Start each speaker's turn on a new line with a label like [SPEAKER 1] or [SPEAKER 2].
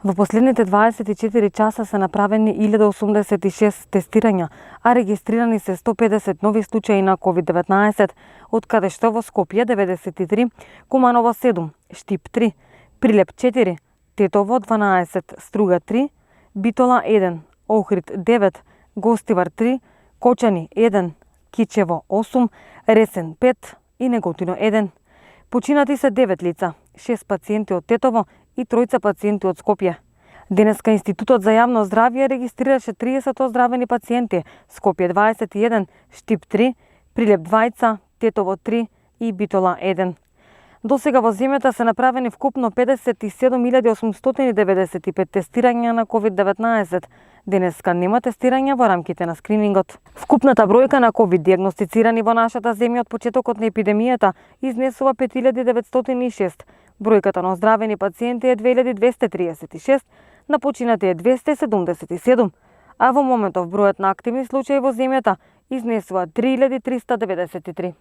[SPEAKER 1] Во последните 24 часа се направени 1086 тестирања, а регистрирани се 150 нови случаи на COVID-19, од каде што во Скопје 93, Куманово 7, Штип 3, Прилеп 4, Тетово 12, Струга 3, Битола 1, Охрид 9, Гостивар 3, Кочани 1, Кичево 8, Ресен 5 и Неготино 1. Починати се 9 лица, 6 пациенти од Тетово и 3 пациенти од Скопје. Денеска Институтот за јавно здравје регистрираше 30 оздравени пациенти, Скопје 21, Штип 3, Прилеп 20, Тетово 3 и Битола 1. До сега во земјата се направени вкупно 57.895 тестирања на COVID-19. Денеска нема тестирања во рамките на скринингот. Вкупната бројка на COVID диагностицирани во нашата земја од почетокот на епидемијата изнесува 5906. Бројката на оздравени пациенти е 2236, на починати е 277, а во моментов бројот на активни случаи во земјата изнесува 3393.